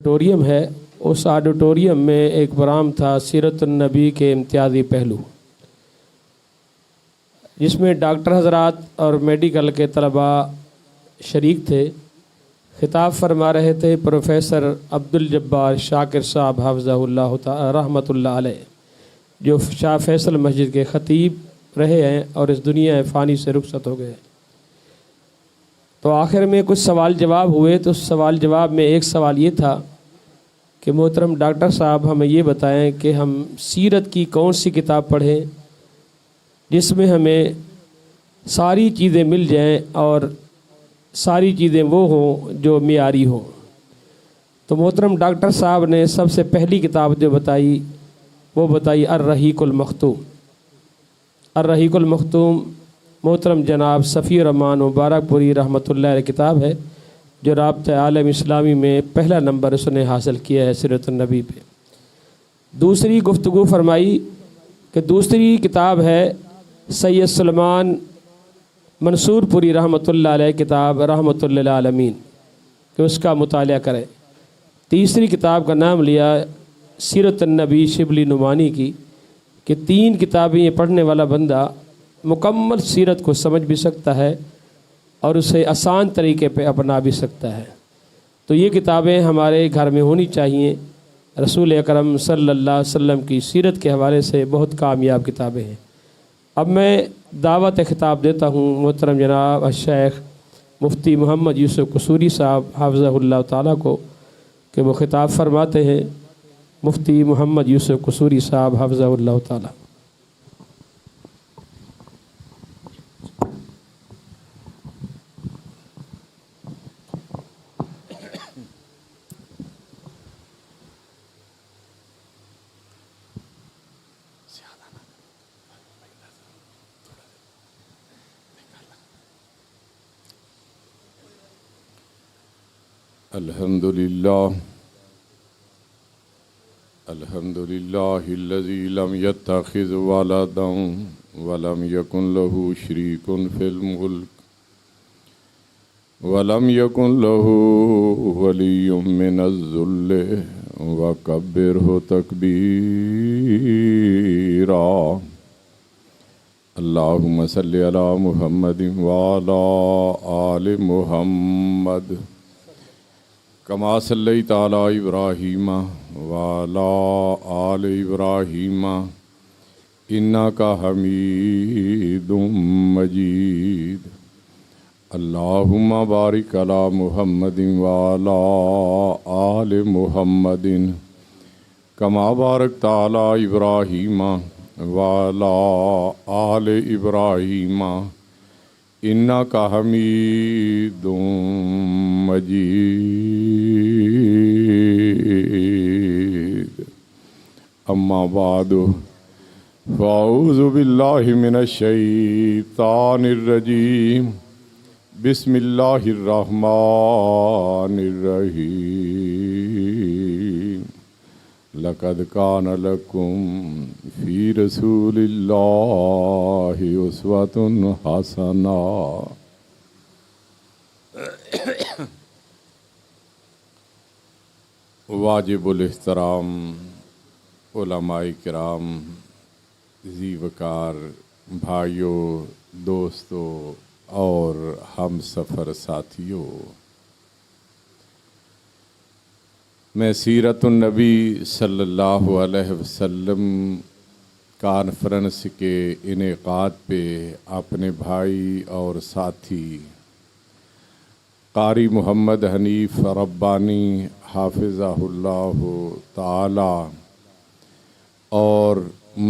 Auditorium ہے، اس auditorium میں ایک پروگرام تھا سیرت النبی کے امتیازی پہلو، جس میں ڈاکٹر حضرات اور میڈیکل کے طلباء شریک تھے۔ خطاب فرما رہے تھے پروفیسر عبدالجبار شاکر صاحب حفظہ اللہ تعالی رحمۃ اللہ علیہ، جو شاہ فیصل مسجد کے خطیب رہے ہیں اور اس دنیا فانی سے رخصت ہو گئے۔ تو آخر میں کچھ سوال جواب ہوئے، تو اس سوال جواب میں ایک سوال یہ تھا کہ محترم ڈاکٹر صاحب ہمیں یہ بتائیں کہ ہم سیرت کی کون سی کتاب پڑھیں جس میں ہمیں ساری چیزیں مل جائیں اور ساری چیزیں وہ ہوں جو معیاری ہوں۔ تو محترم ڈاکٹر صاحب نے سب سے پہلی کتاب جو بتائی وہ بتائی الرحیق المختوم۔ الرحیق المختوم محترم جناب صفی الرحمان مبارک پوری رحمۃ اللہ علیہ کتاب ہے، جو رابطہ عالم اسلامی میں پہلا نمبر اس نے حاصل کیا ہے سیرت النبی پہ۔ دوسری گفتگو فرمائی کہ دوسری کتاب ہے سید سلمان منصور پوری رحمۃ اللہ علیہ کتاب رحمۃ للعالمین، کہ اس کا مطالعہ کریں۔ تیسری کتاب کا نام لیا سیرت النبی شبلی نعمانی کی، کہ تین کتابیں یہ پڑھنے والا بندہ مکمل سیرت کو سمجھ بھی سکتا ہے اور اسے آسان طریقے پہ اپنا بھی سکتا ہے۔ تو یہ کتابیں ہمارے گھر میں ہونی چاہیے۔ رسول اکرم صلی اللہ علیہ وسلم کی سیرت کے حوالے سے بہت کامیاب کتابیں ہیں۔ اب میں دعوت خطاب دیتا ہوں محترم جناب الشیخ مفتی محمد یوسف قصوری صاحب حفظہ اللہ تعالیٰ کو، کہ وہ خطاب فرماتے ہیں۔ مفتی محمد یوسف قصوری صاحب حفظہ اللہ تعالیٰ۔ الحمد لله الذي لم يتخذ ولدا ولم يكن له شريك في الملك ولم يكن له ولي من الذل وكبره تكبيرا۔ اللهم صل على محمد وعلى آل محمد كما صليت على إبراهيم وعلى آل إبراهيم إنك حميد مجيد۔ اللهم بارك على محمد وعلى آل محمد كما باركت على إبراهيم وعلى آل إبراهيم إنك حميد مجيد۔ أما بعد فأعوذ بالله من الشيطان الرجيم، بسم الله الرحمن الرحيم۔ لقد كان لكم في رسول الله أسوة حسنة۔ واجب الاحترام علماء کرام، ذی وقار بھائیوں، دوستوں اور ہم سفر ساتھیوں، میں سیرت النبی صلی اللہ علیہ وسلم کانفرنس کے انعقاد پہ اپنے بھائی اور ساتھی قاری محمد حنیف ربانی حافظہ اللہ تعالی اور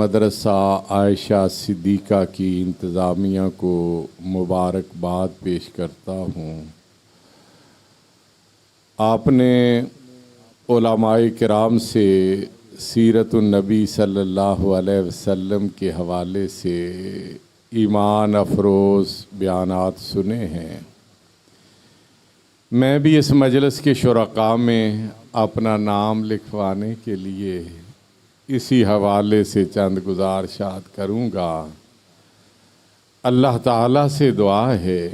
مدرسہ عائشہ صدیقہ کی انتظامیہ کو مبارکباد پیش کرتا ہوں۔ آپ نے علماء کرام سے سیرت النبی صلی اللہ علیہ وسلم کے حوالے سے ایمان افروز بیانات سنے ہیں۔ میں بھی اس مجلس کے شرکاء میں اپنا نام لکھوانے کے لیے اسی حوالے سے چند گزارشات کروں گا۔ اللہ تعالیٰ سے دعا ہے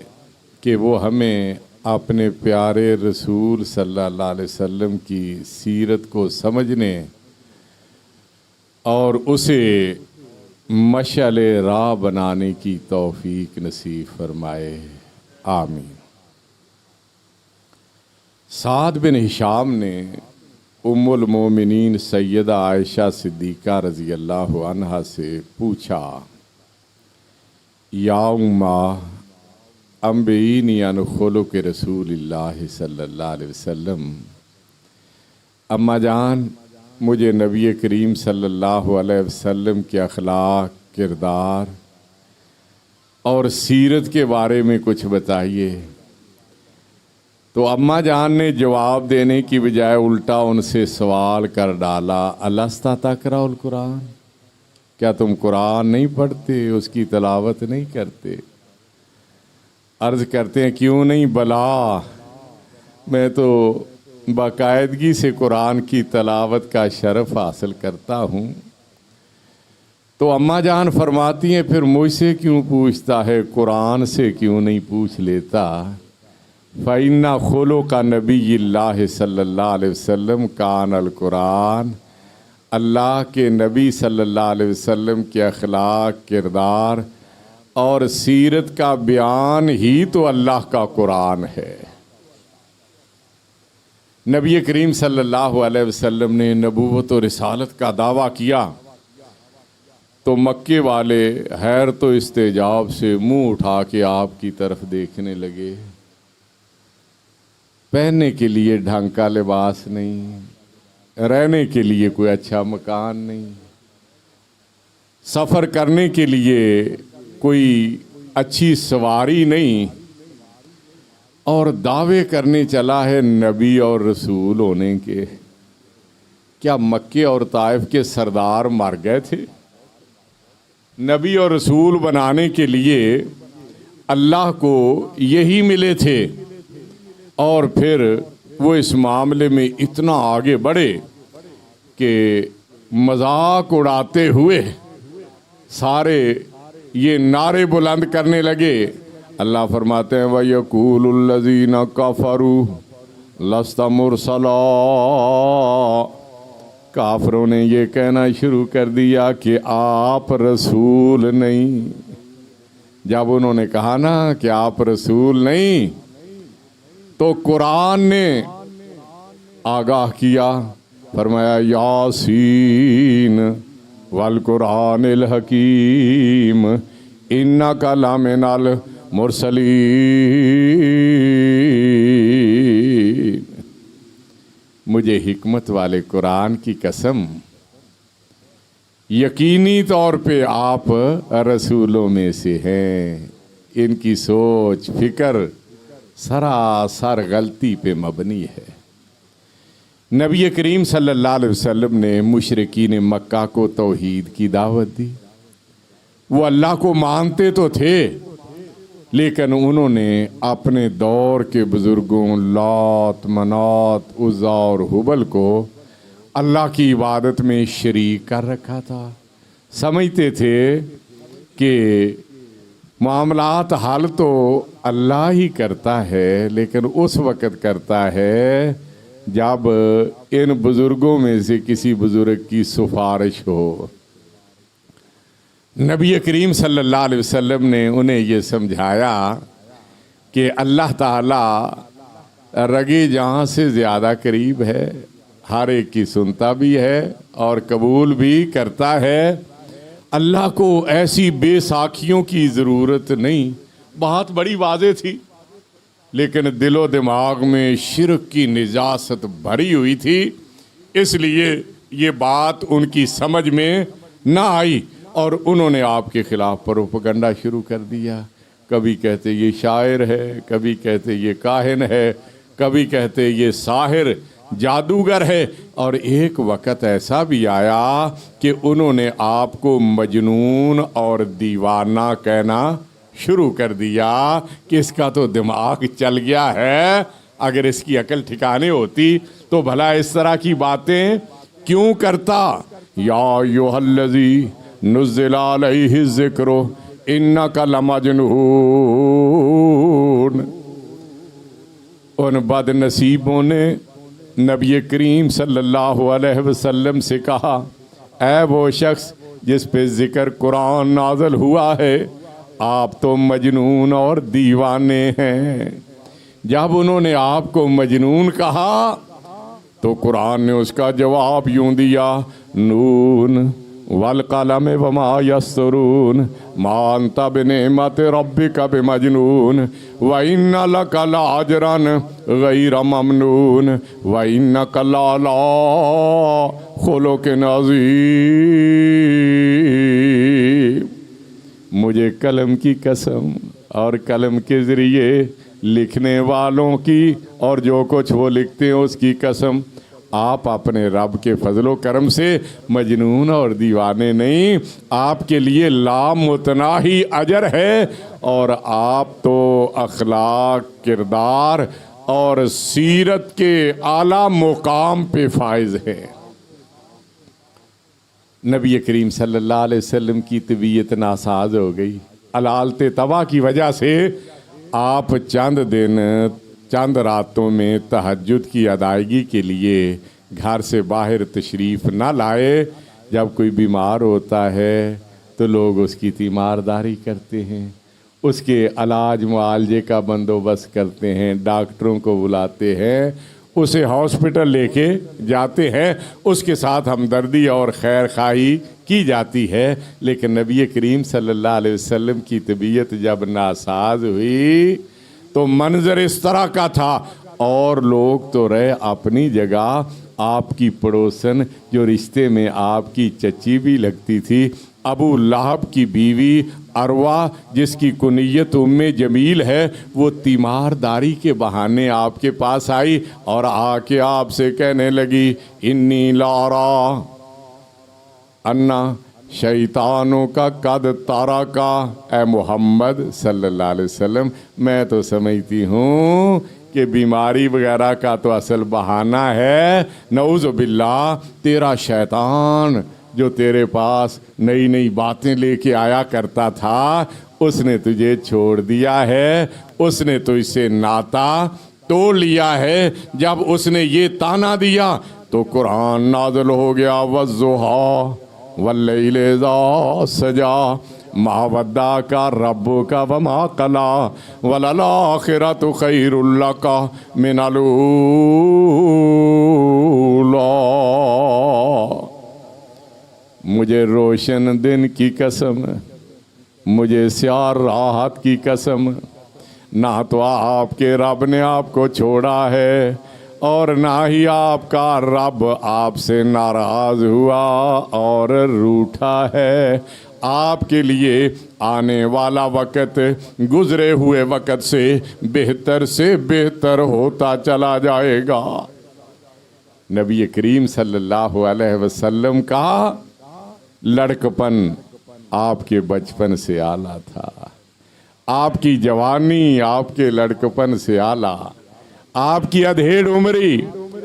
کہ وہ ہمیں अपने प्यारे रसूल सल्लल्लाहु अलैहि वसल्लम की सीरत को समझने और उसे मशाल राह बनाने की तौफीक नसीब फरमाए, आमीन। साद बिन हिशाम ने उम्मुल मोमिनीन सैयदा आयशा सिद्दीक़ा रज़ी अल्लाह अन्हा से पूछा, या उम्मा अम्बईनी अन खुलुक़ रसूलिल्लाह सल्लल्लाहु अलैहि वसल्लम, अम्मा जान मुझे नबी करीम सल्लल्लाहु अलैहि वसल्लम के अखलाक, किरदार और सीरत के बारे में कुछ बताइए। तो अम्मा जान ने जवाब देने की बजाय उल्टा उनसे सवाल कर डाला, अलस्ता तक़राउल कुरान, क्या तुम कुरान नहीं पढ़ते, उसकी तलावत नहीं करते? अर्ज़ करते हैं क्यों नहीं, बला मैं तो बाकायदगी से कुरान की तलावत का शरफ़ हासिल करता हूँ। तो अम्मा जान फरमाती हैं फिर मुझसे क्यों पूछता है, कुरान से क्यों नहीं पूछ लेता? फ़इन्ना खुलुक़ नबीय्यिल्लाह सल्लल्लाहु अलैहि वसल्लम कानल कुरान, अल्लाह के नबी सल्लल्लाहु अलैहि वसल्लम के अखलाक, किरदार और सीरत का बयान ही तो अल्लाह का कुरान है। नबी करीम सल्लल्लाहु अलैहि वसल्लम ने नबूवत और रिसालत का दावा किया तो मक्के वाले हैरत तो इस्तेजाब से मुंह उठा के आपकी तरफ देखने लगे। पहनने के लिए ढंग का लिबास नहीं, रहने के लिए कोई अच्छा मकान नहीं, सफ़र करने के लिए कोई अच्छी सवारी नहीं, और दावे करने चला है नबी और रसूल होने के। क्या मक्के और ताइफ के सरदार मर गए थे? नबी और रसूल बनाने के लिए अल्लाह को यही मिले थे, और फिर वो इस मामले में इतना आगे बढ़े कि मजाक उड़ाते हुए सारे ये नारे बुलंद करने लगे। अल्लाह फरमाते हैं वयक़ूलुल्लज़ीना कफ़रू लस्ता मुरसला, काफरों ने ये कहना शुरू कर दिया कि आप रसूल नहीं। जब उन्होंने कहा ना कि आप रसूल नहीं, तो कुरान ने आगाह किया, फरमाया यासीन वल कुरानिल हकीम इन्नका लमिनल मुरसलीन। मुझे हिकमत वाले कुरान की कसम, यकीनी तौर पे आप रसूलों में से हैं। इनकी सोच फिक्र सरासर गलती पे मबनी है। नबी करीम सल्लल्लाहु अलैहि वसल्लम ने मुशरिकीन मक्का को तौहीद की दावत दी। वो अल्लाह को मानते तो थे, लेकिन उन्होंने अपने दौर के बुजुर्गों लात, मनात, उज़्ज़ा और हुबल को अल्लाह की इबादत में शरीक कर रखा था। समझते थे कि मामलात हल तो अल्लाह ही करता है, लेकिन उस वक़्त करता है जब इन बुज़ुर्गों में से किसी बुज़ुर्ग की सिफारिश हो। नबी करीम सल्लल्लाहु अलैहि वसल्लम ने उन्हें ये समझाया कि अल्लाह ताला रगे जहाँ से ज़्यादा करीब है, हर एक की सुनता भी है और कबूल भी करता है। अल्लाह को ऐसी बेसाखियों की ज़रूरत नहीं। बात बड़ी वाज़ेह थी, लेकिन दिलो दिमाग में शिर्क की निजासत भरी हुई थी, इसलिए ये बात उनकी समझ में ना आई और उन्होंने आपके खिलाफ प्रोपेगेंडा शुरू कर दिया। कभी कहते ये शायर है, कभी कहते ये काहिन है, कभी कहते ये साहिर जादूगर है, और एक वक़्त ऐसा भी आया कि उन्होंने आपको मजनून और दीवाना कहना शुरू कर दिया कि इसका तो दिमाग चल गया है। अगर इसकी अकल ठिकाने होती तो भला इस तरह की बातें क्यों करता। या अय्युहल्लज़ी नुज़्ज़िला अलैहि ज़िक्रु इन्नका लमजनून। उन बदनसीबों ने नबी करीम सल्लल्लाहु अलैहि वसल्लम से कहा, ऐ वो शख्स जिस पे ज़िक्र कुरान नाज़िल हुआ है, आप तो मजनून और दीवाने हैं। जब उन्होंने आपको मजनून कहा तो कुरान ने उसका जवाब यूं दिया, नून वल कलम वमा यस्तरून मा अंता बिनिअमति रब्बिका बिमजनून व इन्ना लका लाअजरन गैर ममनून व इन्नका लअला खुलुकिन अज़ीम। मुझे कलम की कसम और कलम के ज़रिए लिखने वालों की और जो कुछ वो लिखते हैं उसकी कसम, आप अपने रब के फजलो करम से मजनून और दीवाने नहीं, आपके लिए लामुतनाही अजर है और आप तो अखलाक, किरदार और सीरत के आला मुकाम पे फाइज है। नबी करीम सल्लल्लाहु अलैहि वसल्लम की तबीयत नासाज हो गई। अलालत तवा की वजह से आप चंद दिन चंद रातों में तहज्जुद की अदायगी के लिए घर से बाहर तशरीफ़ ना लाए। जब कोई बीमार होता है तो लोग उसकी तीमारदारी करते हैं, उसके इलाज मुआलजे का बंदोबस्त करते हैं, डॉक्टरों को बुलाते हैं, उसे हॉस्पिटल लेके जाते हैं, उसके साथ हमदर्दी और खैर खाही की जाती है। लेकिन नबी करीम सल्लल्लाहु अलैहि वसल्लम की तबीयत जब नासाज हुई तो मंजर इस तरह का था, और लोग तो रहे अपनी जगह, आपकी पड़ोसन जो रिश्ते में आपकी चची भी लगती थी, अबू लहब की बीवी अरवा जिसकी कुनियत उम्मे जमील है, वो तीमारदारी के बहाने आपके पास आई और आके आपसे कहने लगी, इन्नी लारा अन्ना शैतानों का कद तारा का, ए मोहम्मद सल्लल्लाहु अलैहि वसल्लम, मैं तो समझती हूँ कि बीमारी वगैरह का तो असल बहाना है, नऊज़ु बिल्लाह, तेरा शैतान जो तेरे पास नई नई बातें लेके आया करता था, उसने तुझे छोड़ दिया है, उसने तो इससे नाता तोड़ लिया है। जब उसने ये ताना दिया तो कुरान नाज़िल हो गया, वज़्ज़ुहा वल्लैलि इज़ा सजा मा वद्दाका रब्बुका वमा कला वलल आखिरतु खैरुल लका मिनल ऊला। मुझे रोशन दिन की कसम, मुझे स्यार राहत की कसम, ना तो आपके रब ने आपको छोड़ा है और ना ही आपका रब आपसे नाराज हुआ और रूठा है। आपके लिए आने वाला वक़्त गुज़रे हुए वक़्त से बेहतर होता चला जाएगा। नबी करीम सल्लल्लाहु अलैहि वसल्लम का लड़कपन आपके बचपन से आला था, आपकी जवानी आपके लड़कपन से आला, आपकी अधेड़ उम्री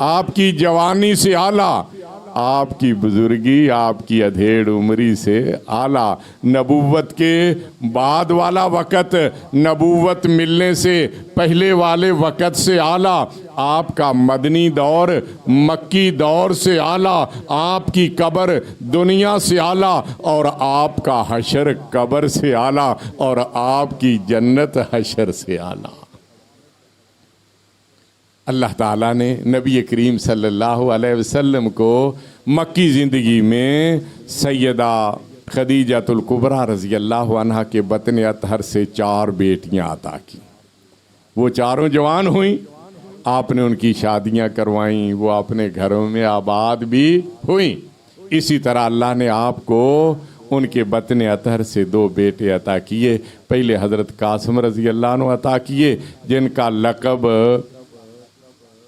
आपकी जवानी से आला, आपकी बुजुर्गी आपकी अधेड़ उम्री से आला, नबूवत के बाद वाला वक़्त नबूवत मिलने से पहले वाले वक़्त से आला, आपका मदनी दौर मक्की दौर से आला, आपकी कब्र दुनिया से आला और आपका हशर कब्र से आला और आपकी जन्नत हशर से आला। अल्लाह ताला ने नबी करीम सल्लल्लाहु अलैहि वसल्लम को मक्की ज़िंदगी में सैयदा खदीजतुल कुबरा रज़ी अल्लाह अन्हा के बतन अतहर से 4 बेटियां अता की। वो चारों जवान हुई, आपने उनकी शादियां करवाईं, वो अपने घरों में आबाद भी हुई। इसी तरह अल्लाह ने आपको उनके बतन अतहर से 2 बेटे अता किए। पहले हज़रत कासिम रज़ी अल्लाह अन्हु अता किए, जिनका लक़ब,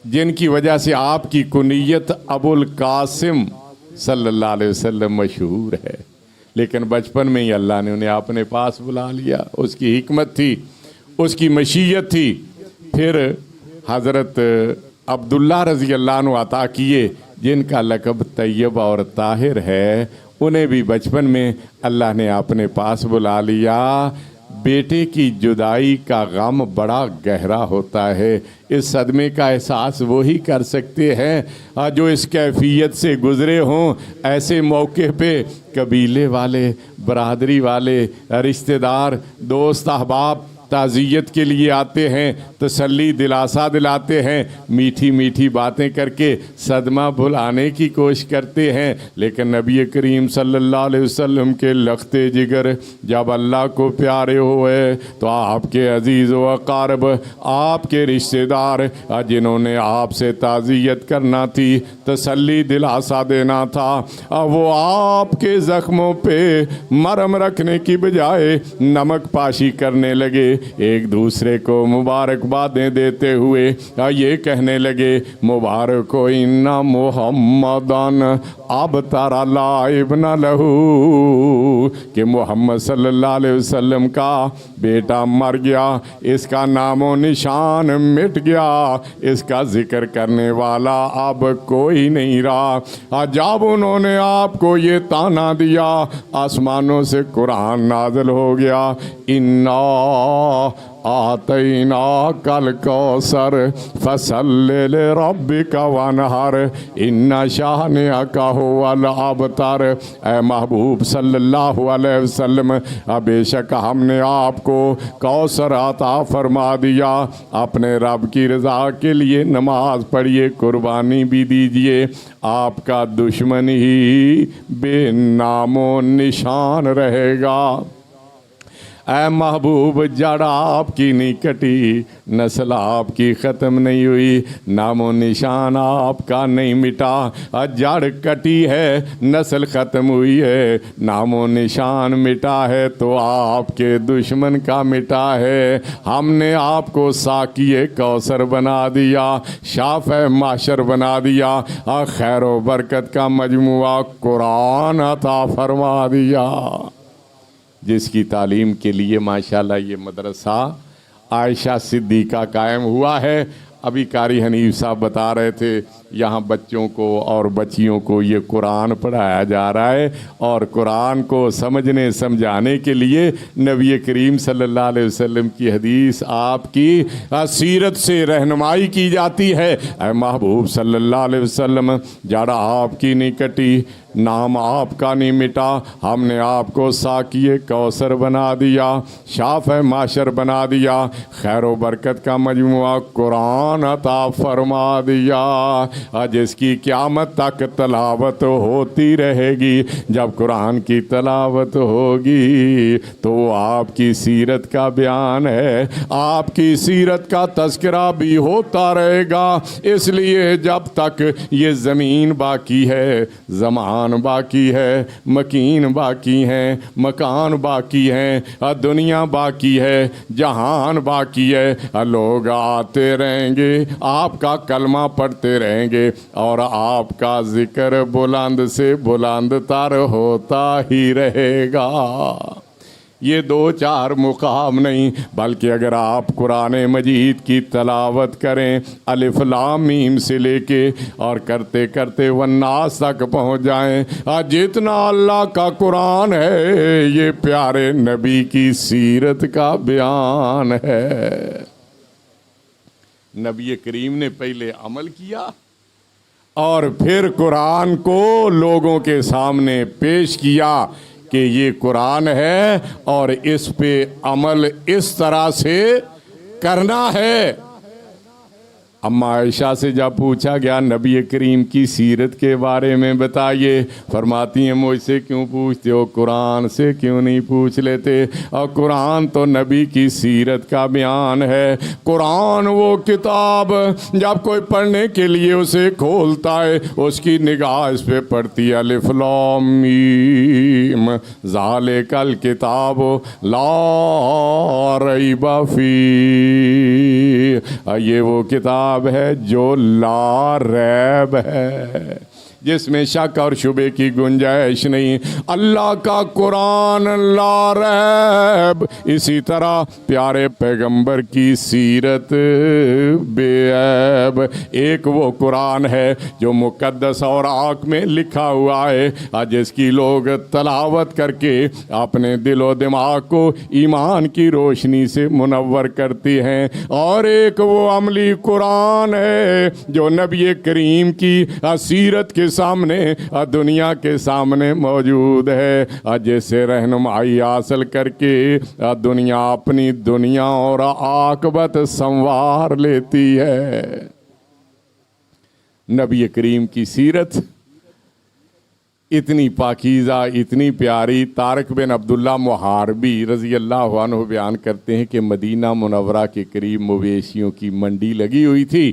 जिनकी वजह से आपकी कुनियत अबुल कासिम सल्लल्लाहु अलैहि वसल्लम मशहूर है। लेकिन बचपन में ही अल्लाह ने उन्हें अपने पास बुला लिया, उसकी हिकमत थी, उसकी मशीयत थी। फिर हज़रत अब्दुल्ला रज़ी अल्लाह अन्हु अता किए, जिनका लक़ब तैयब और ताहिर है। उन्हें भी बचपन में अल्लाह ने अपने पास बुला लिया। بیٹے کی جدائی کا غم بڑا گہرا ہوتا ہے۔ اس صدمے کا احساس وہی کر سکتے ہیں جو اس کیفیت سے گزرے ہوں۔ ایسے موقع پہ قبیلے والے، برادری والے، رشتہ دار، دوست احباب تعزیت کے لیے آتے ہیں، تسلی دلاسا دلاتے ہیں، میٹھی میٹھی باتیں کر کے صدمہ بھلانے کی کوشش کرتے ہیں۔ لیکن نبی کریم صلی اللہ علیہ وسلم کے لختے جگر جب اللہ کو پیارے ہوئے تو آپ کے عزیز و اقارب، آپ کے رشتہ دار جنہوں نے آپ سے تعزیت کرنا تھی، تسلی دلاسا دینا تھا، وہ آپ کے زخموں پہ مرہم رکھنے کی بجائے نمک پاشی کرنے لگے، ایک دوسرے کو مبارکبادیں دیتے ہوئے یہ کہنے لگے مبارک ہو انا محمدن ابتر لا ابن لہو، کہ محمد صلی اللہ علیہ وسلم کا بیٹا مر گیا، اس کا نام و نشان مٹ گیا، اس کا ذکر کرنے والا اب کوئی نہیں رہا۔ جب انہوں نے آپ کو یہ تانا دیا، آسمانوں سے قرآن نازل ہو گیا، انا آتیناک الکوثر فصل لربک وانحر ان شانئک هو الابتر۔ اے محبوب صلی اللہ علیہ وسلم، بے شک ہم نے آپ کو کوثر عطا فرما دیا، اپنے رب کی رضا کے لیے نماز پڑھیے، قربانی بھی دیجیے، آپ کا دشمن ہی بے نام و نشان رہے گا۔ اے محبوب، جڑ آپ کی نہیں کٹی، نسل آپ کی ختم نہیں ہوئی، نام و نشان آپ کا نہیں مٹا۔ جڑ کٹی ہے، نسل ختم ہوئی ہے، نام و نشان مٹا ہے تو آپ کے دشمن کا مٹا ہے۔ ہم نے آپ کو ساقی کوثر بنا دیا، شافع محشر بنا دیا، خیر و برکت کا مجموعہ قرآن عطا فرما دیا، جس کی تعلیم کے لیے ماشاءاللہ یہ مدرسہ عائشہ صدیقہ قائم ہوا ہے۔ ابھی قاری حنیف صاحب بتا رہے تھے یہاں بچوں کو اور بچیوں کو یہ قرآن پڑھایا جا رہا ہے، اور قرآن کو سمجھنے سمجھانے کے لیے نبی کریم صلی اللہ علیہ وسلم کی حدیث، آپ کی سیرت سے رہنمائی کی جاتی ہے۔ اے محبوب صلی اللہ علیہ وسلم، جڑ آپ کی نہیں کٹی، نام آپ کا نہیں مٹا، ہم نے آپ کو ساقی کوثر بنا دیا، شافع معاشر بنا دیا، خیر و برکت کا مجموعہ قرآن عطا فرما دیا، جس کی قیامت تک تلاوت ہوتی رہے گی۔ جب قرآن کی تلاوت ہوگی تو آپ کی سیرت کا بیان ہے، آپ کی سیرت کا تذکرہ بھی ہوتا رہے گا۔ اس لیے جب تک یہ زمین باقی ہے، زمان باقی ہے، مکین باقی ہیں، مکان باقی ہیں، دنیا باقی ہے، جہان باقی ہے، لوگ آتے رہیں گے، آپ کا کلمہ پڑھتے رہیں گے، اور آپ کا ذکر بلند سے بلند تر ہوتا ہی رہے گا۔ یہ دو چار مقام نہیں، بلکہ اگر آپ قرآن مجید کی تلاوت کریں الف لام میم سے لے کے اور کرتے کرتے والناس تک پہنچ جائیں، جتنا اللہ کا قرآن ہے یہ پیارے نبی کی سیرت کا بیان ہے۔ نبی کریم نے پہلے عمل کیا اور پھر قرآن کو لوگوں کے سامنے پیش کیا کہ یہ قرآن ہے اور اس پہ عمل اس طرح سے کرنا ہے۔ اما عائشہ سے جب پوچھا گیا نبی کریم کی سیرت کے بارے میں بتائیے، فرماتی ہیں مجھ سے کیوں پوچھتے ہو، قرآن سے کیوں نہیں پوچھ لیتے؟ اور قرآن تو نبی کی سیرت کا بیان ہے۔ قرآن وہ کتاب جب کوئی پڑھنے کے لیے اسے کھولتا ہے، اس کی نگاہ اس پہ پڑتی ہے، الف لام میم ذالک الکتاب لا ریب فیہ، یہ وہ کتاب کتاب ہے جو لا ریب ہے، جس میں شک اور شبے کی گنجائش نہیں۔ اللہ کا قرآن لا ریب، اسی طرح پیارے پیغمبر کی سیرت بے عیب۔ ایک وہ قرآن ہے جو مقدس اور آنکھ میں لکھا ہوا ہے، جس کی لوگ تلاوت کر کے اپنے دل و دماغ کو ایمان کی روشنی سے منور کرتی ہیں، اور ایک وہ عملی قرآن ہے جو نبی کریم کی سیرت کے سامنے دنیا کے سامنے موجود ہے، جسے رہنمائی حاصل کر کے دنیا اپنی دنیا اور عاقبت سنوار لیتی ہے۔ نبی کریم کی سیرت اتنی پاکیزہ، اتنی پیاری۔ طارق بن عبداللہ محاربی رضی اللہ عنہ بیان کرتے ہیں کہ مدینہ منورہ کے قریب مویشیوں کی منڈی لگی ہوئی تھی۔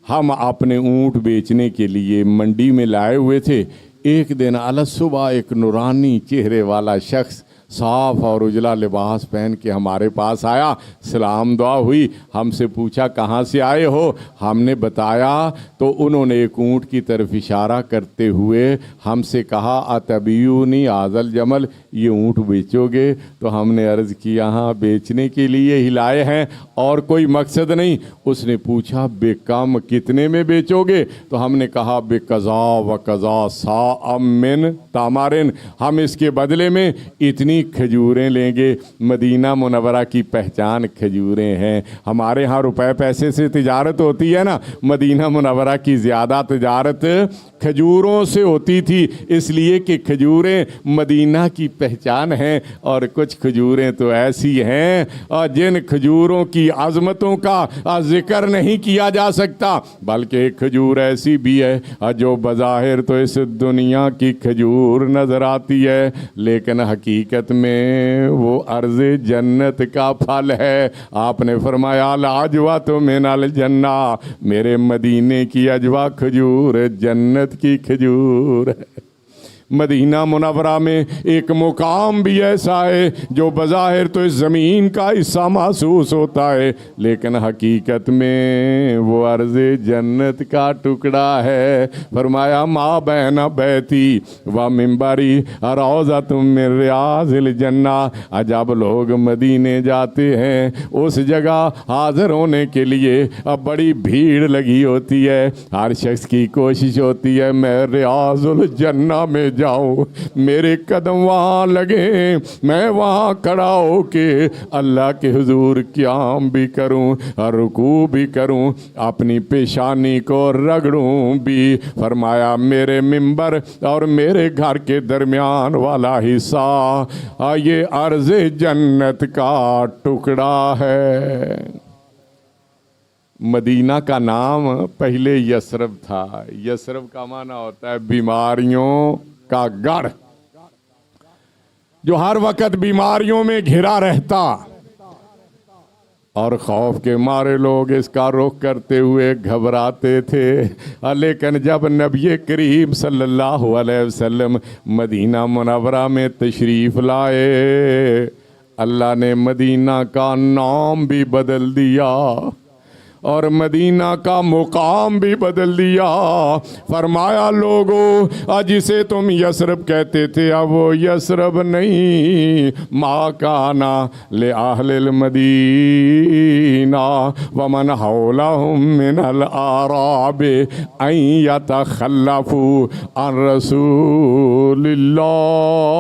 ہم اپنے اونٹ بیچنے کے لیے منڈی میں لائے ہوئے تھے۔ ایک دن علی صبح ایک نورانی چہرے والا شخص صاف اور اجلا لباس پہن کے ہمارے پاس آیا، سلام دعا ہوئی، ہم سے پوچھا کہاں سے آئے ہو؟ ہم نے بتایا تو انہوں نے ایک اونٹ کی طرف اشارہ کرتے ہوئے ہم سے کہا اتبیونی آذل جمل، یہ اونٹ بیچو گے؟ تو ہم نے عرض کیا ہاں بیچنے کے لیے ہی لائے ہیں اور کوئی مقصد نہیں۔ اس نے پوچھا بے کم کتنے میں بیچو گے؟ تو ہم نے کہا بے قضا و قضا صاع من تمرن، ہم اس کے بدلے میں اتنی کھجوریں لیں گے۔ مدینہ منورہ کی پہچان کھجوریں ہیں۔ ہمارے ہاں روپے پیسے سے تجارت ہوتی ہے نا، مدینہ منورہ کی زیادہ تجارت کھجوروں سے ہوتی تھی، اس لیے کہ کھجوریں مدینہ کی پہچان ہیں۔ اور کچھ کھجوریں تو ایسی ہیں جن کھجوروں کی عظمتوں کا ذکر نہیں کیا جا سکتا، بلکہ ایک کھجور ایسی بھی ہے جو بظاہر تو اس دنیا کی کھجور نظر آتی ہے، لیکن حقیقت میں وہ ارض جنت کا پھل ہے۔ آپ نے فرمایا العجوہ تو من الجنہ، میرے مدینے کی عجوہ کھجور جنت کی کھجور ہے۔ مدینہ منورہ میں ایک مقام بھی ایسا ہے جو بظاہر تو اس زمین کا حصہ محسوس ہوتا ہے، لیکن حقیقت میں وہ ارض جنت کا ٹکڑا ہے۔ فرمایا ما بین بیتی و منبری روضۃ من ریاض الجنہ، جب لوگ مدینے جاتے ہیں اس جگہ حاضر ہونے کے لیے بڑی بھیڑ لگی ہوتی ہے، ہر شخص کی کوشش ہوتی ہے میں ریاض الجنہ میں جاؤں، میرے قدم وہاں لگیں، میں وہاں کھڑا ہو کے اللہ کے حضور قیام بھی کروں، رکوع بھی کروں، اپنی پیشانی کو رگڑوں بھی۔ فرمایا میرے منبر اور میرے گھر کے درمیان والا حصہ یہ ارض جنت کا ٹکڑا ہے۔ مدینہ کا نام پہلے یثرب تھا۔ یثرب کا معنی ہوتا ہے بیماریوں کا گڑھ، جو ہر وقت بیماریوں میں گھرا رہتا، اور خوف کے مارے لوگ اس کا رخ کرتے ہوئے گھبراتے تھے۔ لیکن جب نبی کریم صلی اللہ علیہ وسلم مدینہ منورہ میں تشریف لائے، اللہ نے مدینہ کا نام بھی بدل دیا اور مدینہ کا مقام بھی بدل دیا۔ فرمایا لوگو جسے تم یثرب کہتے تھے اب وہ یثرب نہیں، ما کانا لأہل المدینہ ومن حولہم من الأعراب ان یتخلفوا عن رسول اللہ۔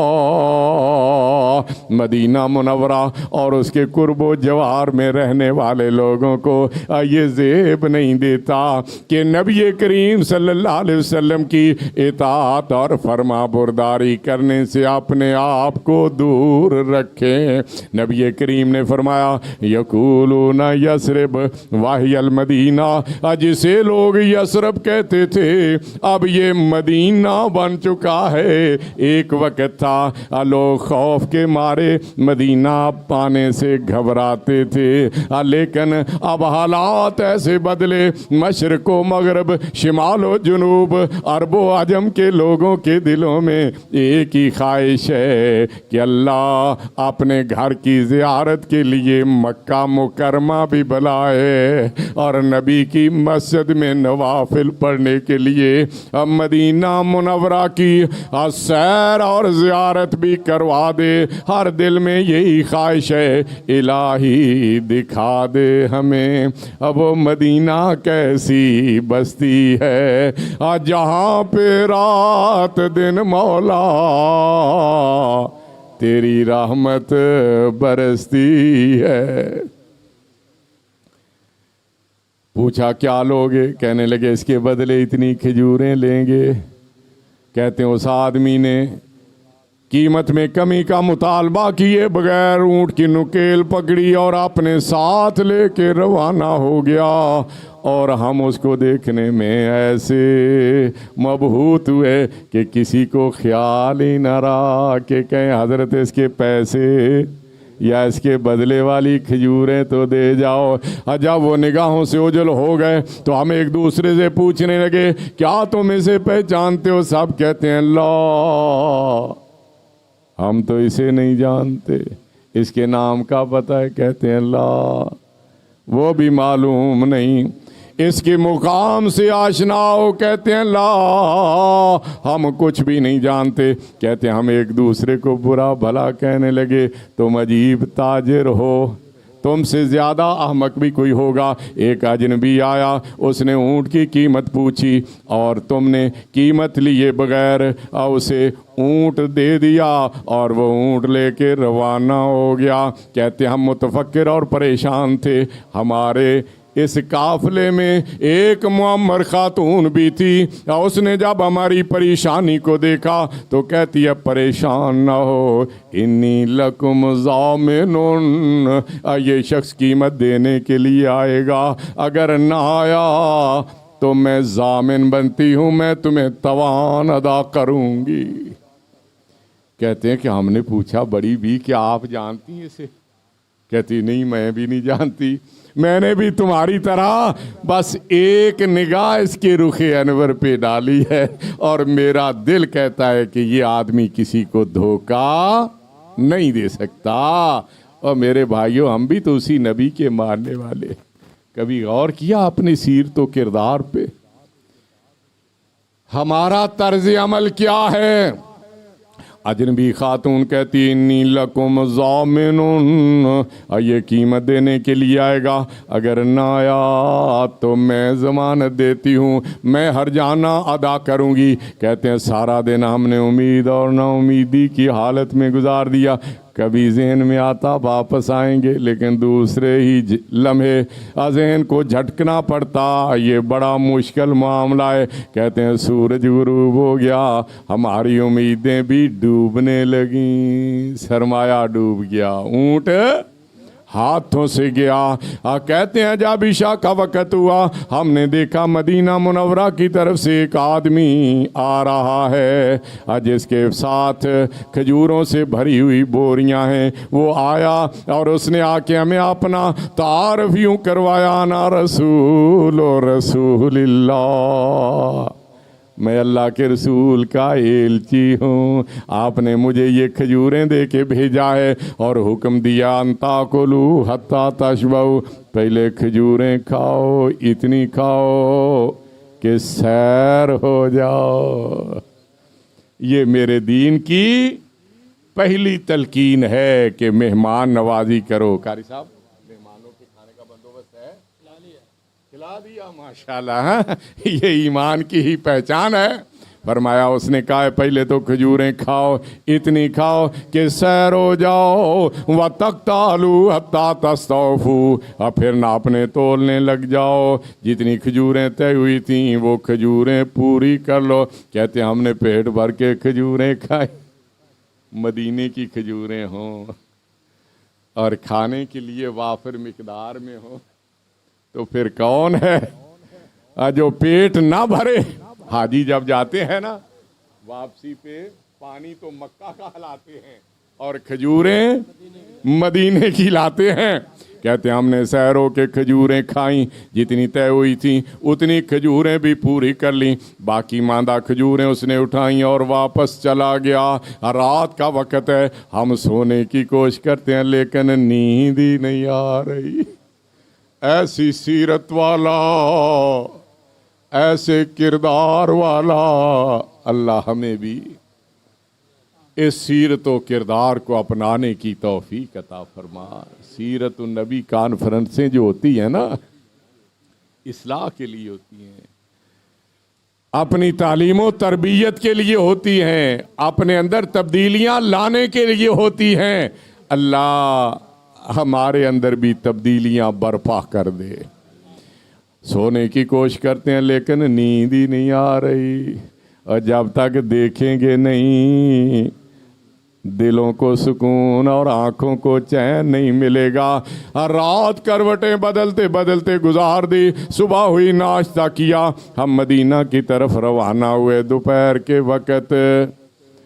مدینہ منورہ اور اس کے قرب و جوار میں رہنے والے لوگوں کو یہ زیب نہیں دیتا کہ نبی کریم صلی اللہ علیہ وسلم کی اطاعت اور فرما برداری کرنے سے اپنے آپ کو دور رکھیں۔ نبی کریم نے فرمایا یقولون یثرب وہی المدینہ، جسے لوگ یثرب کہتے تھے اب یہ مدینہ بن چکا ہے۔ ایک وقت تھا لوگ خوف کے مارے مدینہ پانے سے گھبراتے تھے، لیکن اب حالات हालात ऐसे बदले, मशरक़ व मगरब, शिमाल व जुनूब, अरब व अजम के लोगों के दिलों में एक ही ख्वाहिश है कि अल्लाह अपने घर की ज़ियारत के लिए मक्का मुकरमा भी बुलाए और नबी की मस्जिद में नवाफिल पढ़ने के लिए अब मदीना मुनव्वरा की सैर और ज़ियारत भी करवा दे। हर दिल में यही ख्वाहिश है, इलाही दिखा दे हमें अब वो मदीना कैसी बस्ती है जहाँ पे रात दिन मौला तेरी रहमत बरसती है। पूछा क्या लोगे? कहने लगे इसके बदले इतनी खजूरें लेंगे। कहते हैं उस आदमी ने कीमत में कमी का मुतालबा किए बगैर ऊँट की नुकेल पकड़ी और अपने साथ लेके रवाना हो गया और हम उसको देखने में ऐसे मबहूत हुए कि किसी को ख्याल ही न रहा कि कहें हज़रत इसके पैसे या इसके बदले वाली खजूरें तो दे जाओ। जब वो निगाहों से ओझल हो गए तो हम एक दूसरे से पूछने लगे क्या तुम इसे पहचानते हो? सब कहते हैं ला हम तो इसे नहीं जानते, इसके नाम का पता है? कहते हैं ला वो भी मालूम नहीं, इसके मुकाम से आशना हो? कहते हैं ला हम कुछ भी नहीं जानते। कहते हैं हम एक दूसरे को बुरा भला कहने लगे, तुम अजीब ताजिर हो, तुमसे ज़्यादा अहमक भी कोई होगा। एक अजनबी आया, उसने ऊँट की कीमत पूछी और तुमने कीमत लिए बगैर उसे ऊँट दे दिया और वो ऊँट लेके रवाना हो गया। कहते हम मुतफक्किर और परेशान थे। हमारे इस काफले में एक मुअम्मर खातून भी थी, उसने जब हमारी परेशानी को देखा तो कहती है परेशान ना हो, इन्नी लकुम ज़ामिनुन, ये शख्स कीमत देने के लिए आएगा, अगर ना आया तो मैं ज़ामिन बनती हूँ, मैं तुम्हें तवान अदा करूँगी। कहते हैं कि हमने पूछा बड़ी भी क्या आप जानती हैं इसे? कहती नहीं मैं भी नहीं जानती, मैंने भी तुम्हारी तरह बस एक निगाह इसके रुखे अनवर पे डाली है और मेरा दिल कहता है कि ये आदमी किसी को धोखा नहीं दे सकता। और मेरे भाइयों हम भी तो उसी नबी के मानने वाले। कभी गौर किया अपनी सीरत व किरदार पे? हमारा तर्ज अमल क्या है? अजनबी खातून कहती इन्नी लकुम ज़ामिनुन, ये कीमत देने के लिए आएगा, अगर ना आया तो मैं ज़मानत देती हूँ, मैं हर जाना अदा करूँगी। कहते हैं सारा दिन हमने उम्मीद और नाउमीदी की हालत में गुजार दिया। कभी जहन में आता वापस आएंगे, लेकिन दूसरे ही लम्हे जहन को झटकना पड़ता, ये बड़ा मुश्किल मामला है। कहते हैं सूरज गुरूब हो गया, हमारी उम्मीदें भी डूबने लगी, सरमाया डूब गया, ऊँट हाथों से गया। कहते हैं जब ईशा का वक़्त हुआ हमने देखा मदीना मुनव्वरा की तरफ से एक आदमी आ रहा है, जिसके साथ खजूरों से भरी हुई बोरियां हैं। वो आया और उसने आके हमें अपना तारफ़ यूँ करवाया, ना रसूल रसूलिल्लाह, मैं अल्लाह के रसूल का एलची हूँ, आपने मुझे ये खजूरें दे के भेजा है और हुक्म दिया अंताकुलू हत्ता तशबऊ, पहले खजूरें खाओ, इतनी खाओ कि सैर हो जाओ। ये मेरे दीन की पहली तलकीन है कि मेहमान नवाजी करो। कारी साहब मेहमानों के खाने का बंदोबस्त है? खिला दिया माशाल्लाह, ये ईमान की ही पहचान है। फरमाया उसने कहा पहले तो खजूरें खाओ, इतनी खाओ कि सैर हो जाओ, व तख्तालू हत्ता तस्तौफू, और फिर नापने तोलने लग जाओ, जितनी खजूरें तय हुई थी वो खजूरें पूरी कर लो। कहते हमने पेट भर के खजूरें खाई, मदीने की खजूरें हों और खाने के लिए वाफिर मिकदार में हो तो फिर कौन है जो पेट ना भरे। हाजी जब जाते हैं ना वापसी पे पानी तो मक्का का लाते हैं और खजूरें मदीने की लाते हैं। कहते हैं हमने सहरों के खजूरें खाई, जितनी तय हुई थी उतनी खजूरें भी पूरी कर ली, बाकी मांदा खजूरें उसने उठाई और वापस चला गया। रात का वक्त है, हम सोने की कोशिश करते हैं लेकिन नींद ही नहीं आ रही। ऐसी सीरत वाला, ऐसे किरदार वाला अल्लाह हमें भी इस सीरत व किरदार को अपनाने की तौफीक अता फरमा। सीरत नबी कॉन्फ्रेंसें जो होती हैं ना, इस्लाह के लिए होती हैं, अपनी तालीम तरबियत के लिए होती हैं, अपने अंदर तब्दीलियां लाने के लिए होती हैं। अल्लाह हमारे अंदर भी तब्दीलियां बर्पा कर दे। सोने की कोशिश करते हैं लेकिन नींद ही नहीं आ रही, और जब तक देखेंगे नहीं दिलों को सुकून और आंखों को चैन नहीं मिलेगा। रात करवटें बदलते बदलते गुजार दी, सुबह हुई नाश्ता किया, हम मदीना की तरफ रवाना हुए। दोपहर के वक़्त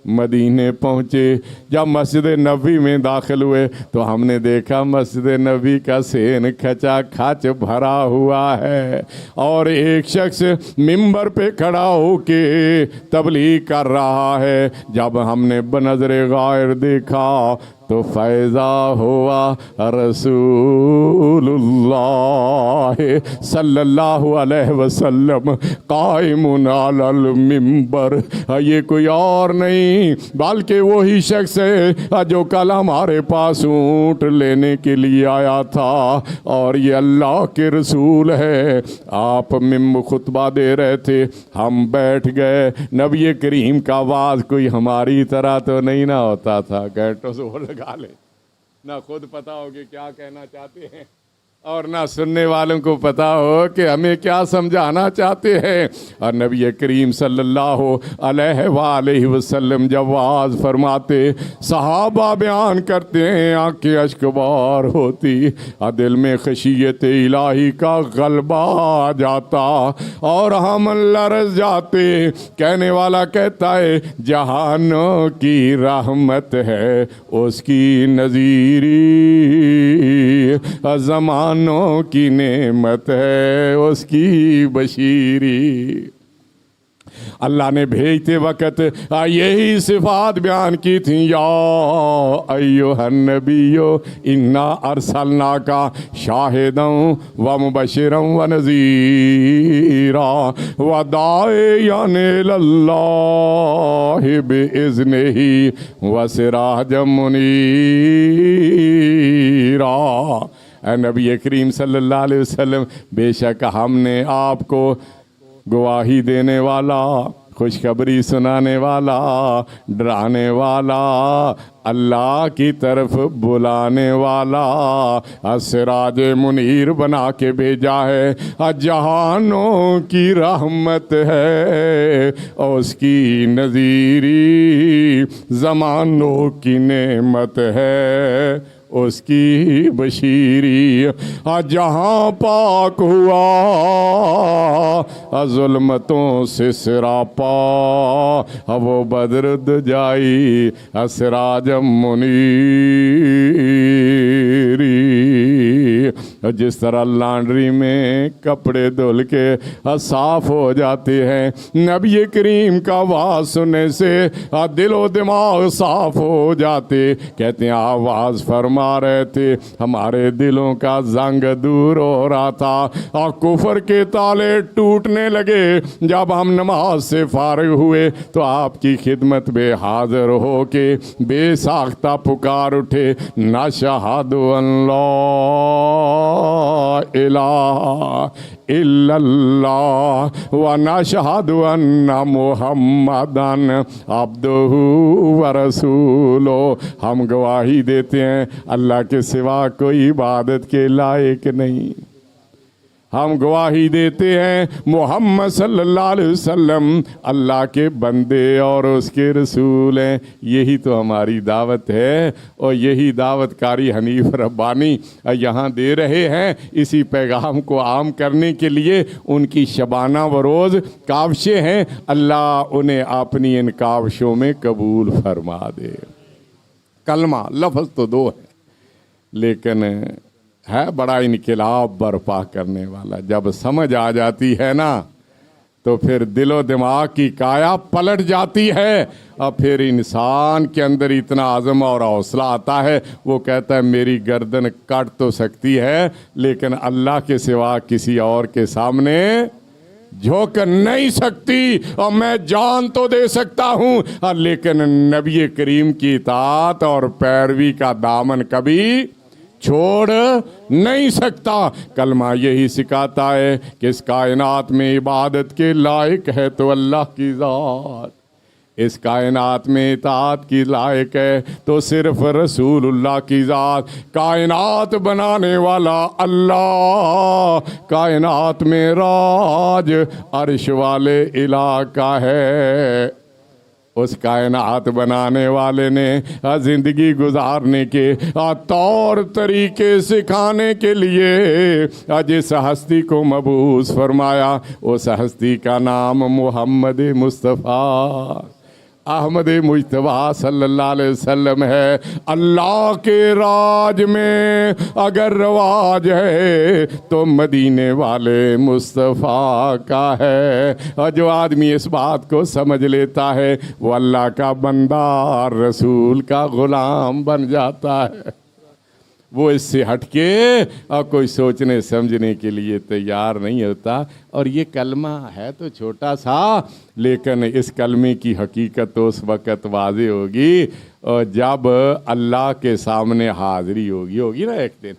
मदीने पहुँचे। जब मस्जिद नबी में दाखिल हुए तो हमने देखा मस्जिद नबी का सेन खचा खच भरा हुआ है और एक शख्स मिंबर पे खड़ा होके तबलीग कर रहा है। जब हमने बनज़रे गायर देखा तो फैज़ा हुआ रसूलुल्लाह सल्लल्लाहु अलैहि वसल्लम काइमुन अलल मिंबर। ये कोई और नहीं बल्कि वही शख्स है जो कल हमारे पास ऊँट लेने के लिए आया था, और ये अल्लाह के रसूल है। आप खुतबा दे रहे थे, हम बैठ गए। नबी करीम का आवाज़ कोई हमारी तरह तो नहीं ना होता था, घंटों से लगा ले, ना खुद पता हो कि क्या कहना चाहते हैं और ना सुनने वालों को पता हो कि हमें क्या समझाना चाहते हैं। और नबी करीम सल्लल्लाहु अलैहि वसल्लम जब वाज फरमाते, सहाबा बयान करते हैं, आंखें अश्कबार होती और दिल में खशियत इलाही का गलबा आ जाता और हम लरज़ जाते। कहने वाला कहता है जहानों की रहमत है उसकी नज़ीरी, ज़मानों की नेमत है उसकी बशीरी। अल्लाह ने भेजते वक़्त यही सिफात बयान की थी, या अय्युहन नबियो इन्ना अरसलनाका शाहिदन व मुबशिरन व नज़ीरा व दाइयन इलल्लाहि बिइज़्निही व सिराजम मुनीरा। नबी करीम सल्लल्लाहु अलैहि वसल्लम, बेशक हमने आपको गवाही देने वाला, खुशखबरी सुनाने वाला, डराने वाला, अल्लाह की तरफ बुलाने वाला, सिराज मुनीर बना के भेजा है। जहानों की रहमत है उसकी नज़ीरी, ज़मानों की नेमत है उसकी बशीरी। जहाँ पाक हुआ ज़ुल्मतों से सिरापा, वो बदरुद जाई सिराजम मुनीरी। जिस तरह लॉन्ड्री में कपड़े धुल के साफ हो जाते हैं, नबी करीम का आवाज़ सुनने से दिलो दिमाग साफ हो जाते। कहते हैं आवाज़ फरमा रहे थे, हमारे दिलों का जंग दूर हो रहा था और कुफर के ताले टूटने लगे। जब हम नमाज से फारिग हुए तो आपकी खिदमत में हाजिर हो के बेसाख्ता पुकार उठे, ना शहादु अल्लाह इलाहा इल्लल्लाह व नशहदु अन्ना मुहम्मदन अब्दुहु व रसूलुहु। हम गवाही देते हैं अल्लाह के सिवा कोई इबादत के लायक नहीं। हम गवाही देते हैं मोहम्मद सल्लल्लाहु अलैहि वसल्लम अल्लाह के बंदे और उसके रसूल हैं। यही तो हमारी दावत है और यही दावतकारी हनीफ रब्बानी यहाँ दे रहे हैं। इसी पैगाम को आम करने के लिए उनकी शबाना व रोज़ कावशें हैं। अल्लाह उन्हें अपनी इन कावशों में कबूल फरमा दे। कलमा लफ्ज़ तो दो है, लेकिन ہے बड़ा इनकलाब बर्पा करने वाला। जब समझ आ जाती है ना तो फिर दिलो दिमाग की काया पलट जाती है और फिर इंसान के अंदर इतना आज़म और हौसला आता है, वो कहता है मेरी गर्दन कट तो सकती है लेकिन अल्लाह के सिवा किसी और के सामने झोंक नहीं सकती, और मैं जान तो दे सकता हूँ लेकिन नबी करीम की इताअत और पैरवी का दामन कभी छोड़ नहीं सकता। कलमा यही सिखाता है कि इस कायनात में इबादत के लायक है तो अल्लाह की ज़ात, इस कायनात में इताअत की लायक है तो सिर्फ रसूलुल्लाह की ज़ात। कायनात बनाने वाला अल्लाह, कायनात में राज अर्श वाले इलाका है। उस कायनात बनाने वाले ने ज़िंदगी गुजारने के तौर तरीके सिखाने के लिए जिस हस्ती को मबूस फरमाया उस हस्ती का नाम मोहम्मद मुस्तफ़ा अहमद मुज्तबा सल्लल्लाहु अलैहि वसल्लम है। अल्लाह के राज में अगर रवाज है तो मदीने वाले मुस्तफ़ा का है। और जो आदमी इस बात को समझ लेता है वो अल्लाह का बंदा रसूल का ग़ुलाम बन जाता है। वो इससे हटके और कोई सोचने समझने के लिए तैयार नहीं होता। और ये कलमा है तो छोटा सा, लेकिन इस कलमे की हकीकत तो उस वक़्त वाज़े होगी और जब अल्लाह के सामने हाज़िरी होगी ना एक दिन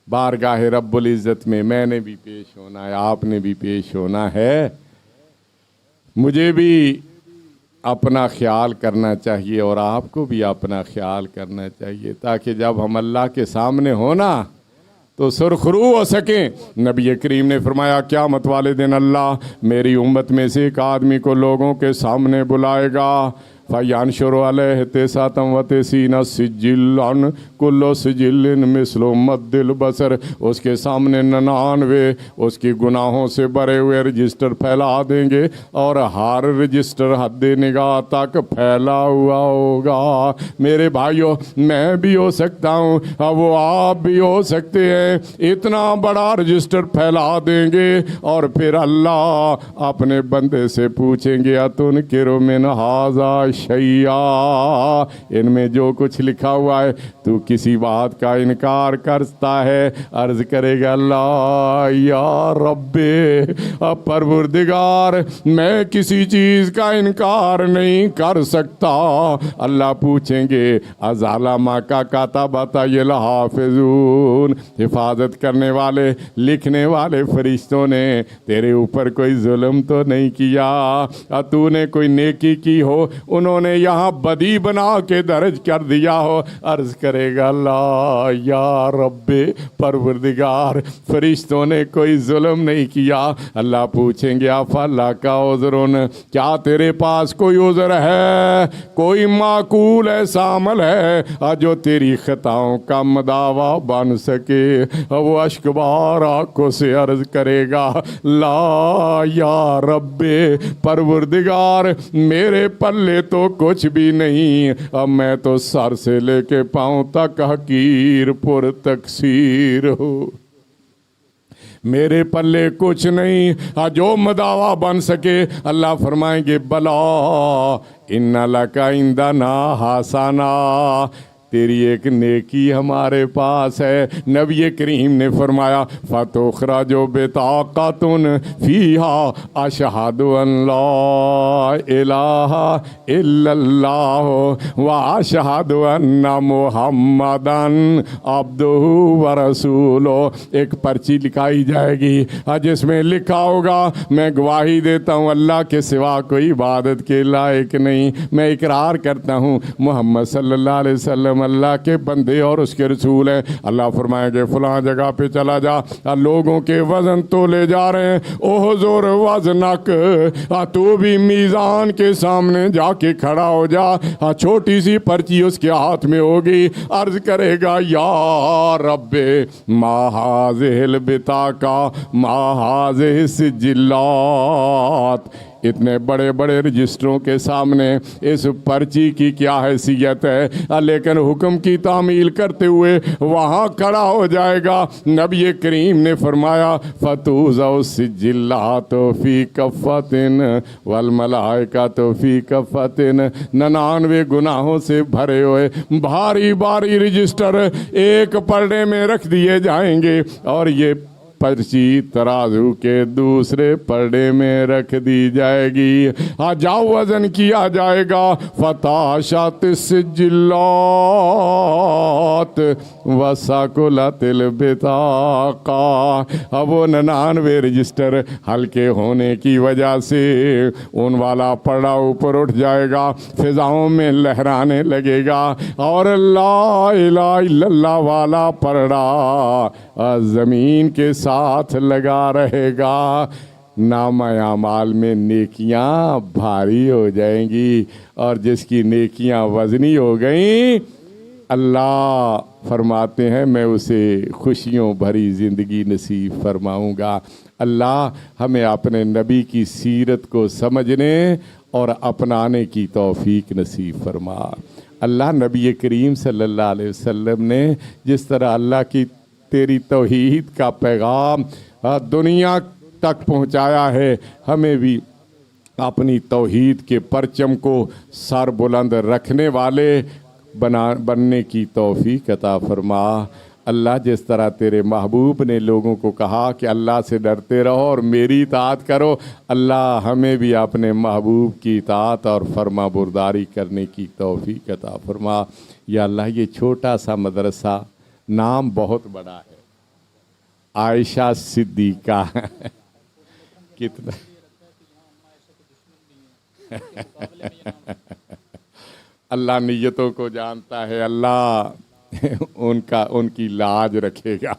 बारगाह रब्बुल इज़्ज़त में। मैंने भी पेश होना है, आपने भी पेश होना है। मुझे भी अपना ख्याल करना चाहिए और आपको भी अपना ख्याल करना चाहिए ताकि जब हम अल्लाह के सामने होना तो सुरखरू हो सकें। नबी करीम ने फरमाया क़यामत वाले दिन अल्लाह मेरी उम्मत में से एक आदमी को लोगों के सामने बुलाएगा। फ़यंशुरु अलैहि तिस्अतम व तिस्सीना सिज्जिलन कुल्लु सिज्जिलिन मिस्लु मद्दिल बसर। उसके सामने 99 उसकी गुनाहों से भरे हुए रजिस्टर फैला देंगे और हर रजिस्टर हद निगाह तक फैला हुआ होगा। मेरे भाइयों, मैं भी हो सकता हूँ, वो आप भी हो सकते हैं। इतना बड़ा रजिस्टर फैला देंगे और फिर अल्लाह अपने बंदे से पूछेंगे अतुनकिरु मिन हाज़ा शैया, इनमें जो कुछ लिखा हुआ है तू किसी बात का इनकार करता है। अर्ज करेगा अल्लाह या रब्बे, परवरदिगार मैं किसी चीज़ का इनकार नहीं कर सकता। अल्लाह पूछेंगे अज़ालमा का कातबता ये हाफिज़ून, हिफाजत करने वाले लिखने वाले फरिश्तों ने तेरे ऊपर कोई जुल्म तो नहीं किया, तूने कोई नेकी की हो उन्होंने यहाँ बदी बना के दर्ज कर दिया हो। अर्ज करेगा अल्लाह या रब्बे, परवरदिगार फरिश्तों ने कोई जुल्म नहीं किया। अल्लाह पूछेंगे अफ़ला का उज़्रुन, क्या तेरे पास कोई उज़्र है, कोई माकूल ऐसा अमल है जो तेरी खताओं का मदावा बन सके। वो अश्कबार आँखों से अर्ज करेगा ला या रब्बे, परवरदिगार मेरे पल्ले तो कुछ भी नहीं, अब मैं तो सर से लेके पांव तक हकीर पुर तकसीर हो, मेरे पल्ले कुछ नहीं जो मदावा बन सके। अल्लाह फरमाएंगे बला इन्ना लका इंदना हासाना, तेरी एक नेकी हमारे पास है। नबी करीम ने फरमाया फ़तुखरा जो बेताक़तुन फ़ीहा अशहदु अन ला इलाहा इल्लल्लाह व अशहदु अन्ना मुहम्मदन अब्दुहु व रसूलुहु। एक पर्ची लिखाई जाएगी जिसमें लिखा होगा मैं गवाही देता हूँ अल्लाह के सिवा कोई इबादत के लायक नहीं, मैं इकरार करता हूँ मोहम्मद सल्लल्लाहु अलैहि वसल्लम अल्लाह के बंदे और उसके रसूल हैं। अल्लाह फरमाएंगे फलां जगह पे चला जा, लोगों के वजन तो ले जा रहे हैं, ओह जोर वजनक, तू भी मीज़ान के सामने जाके खड़ा हो जा। छोटी सी पर्ची उसके हाथ में होगी, अर्ज करेगा या रब्बे माहाज़िल बिताका माहाज़िल सिजिल्लात, इतने बड़े बड़े रजिस्टरों के सामने इस पर्ची की क्या हैसियत है, लेकिन हुक्म की तामील करते हुए वहाँ खड़ा हो जाएगा। नबी करीम ने फरमाया फतूज़उ सिज्जिल्लातु फी कफ़तिन वल मलाइकातु फी कफ़तिन, 99 गुनाहों से भरे हुए भारी भारी रजिस्टर एक पलड़े में रख दिए जाएंगे और ये पर्ची तराजू के दूसरे पलड़े में रख दी जाएगी। आ जाओ वजन किया जाएगा। फताशात सिज्जिल्लात वसाकुलतिल बिताका। अब वो 99 रजिस्टर हल्के होने की वजह से उन वाला पलड़ा ऊपर उठ जाएगा, फिजाओं में लहराने लगेगा और ला इलाहा इल्लल्लाह वाला पलड़ा ज़मीन के साथ लगा रहेगा। नामा अमाल में नेकियां भारी हो जाएंगी और जिसकी नेकियां वज़नी हो गई, अल्लाह फरमाते हैं मैं उसे खुशियों भरी ज़िंदगी नसीब फरमाऊँगा। अल्लाह हमें अपने नबी की सीरत को समझने और अपनाने की तौफीक नसीब फरमा। अल्लाह नबी करीम सल्लल्लाहु अलैहि वसल्लम ने जिस तरह अल्लाह की तेरी तौहीद का पैगाम दुनिया तक पहुंचाया है, हमें भी अपनी तौहीद के परचम को सर बुलंद रखने वाले बनने की तौफीक अता फरमा। अल्लाह जिस तरह तेरे महबूब ने लोगों को कहा कि अल्लाह से डरते रहो और मेरी इताअत करो, अल्लाह हमें भी अपने महबूब की इताअत और फर्मा बरदारी करने की तौफीक अता फरमा। या अल्लाह ये छोटा सा मदरसा नाम बहुत बड़ा है, आयशा सिद्दीका कितना अल्लाह नियतों को जानता है, अल्लाह उनकी लाज रखेगा।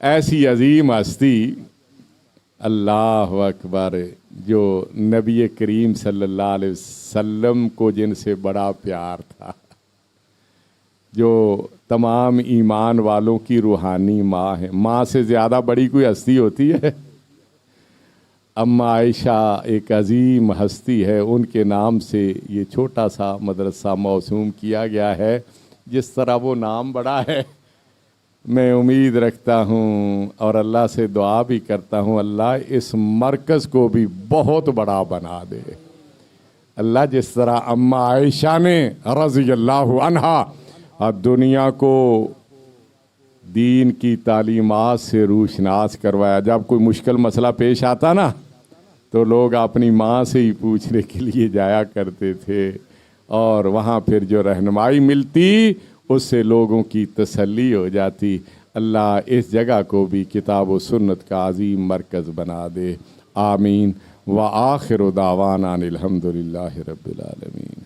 ऐसी अजीम हस्ती अल्लाह अकबर जो नबी करीम सल्लल्लाहु अलैहि वसल्लम को जिनसे बड़ा प्यार था, जो तमाम ईमान वालों की रूहानी माँ है। माँ से ज़्यादा बड़ी कोई हस्ती होती है? अम्मा आयशा एक अजीम हस्ती है, उनके नाम से ये छोटा सा मदरसा मौसूम किया गया है। जिस तरह वो नाम बड़ा है, मैं उम्मीद रखता हूँ और अल्लाह से दुआ भी करता हूँ अल्लाह इस मरकज़ को भी बहुत बड़ा बना दे। अल्लाह जिस तरह अम्मा आयशा ने रज़ी अल्लाह अन्हा दुनिया को दीन की तालीमात से रूशनास करवाया। जब कोई मुश्किल मसला पेश आता ना, तो लोग अपनी माँ से ही पूछने के लिए जाया करते थे और वहाँ फिर जो रहनुमाई मिलती उससे लोगों की तसल्ली हो जाती। अल्लाह इस जगह को भी किताब व सुन्नत का अजीम मरकज़ बना दे। आमीन व आखिर दावाना अनिल हम्दुलिल्लाहि रब्बिल आलमीन।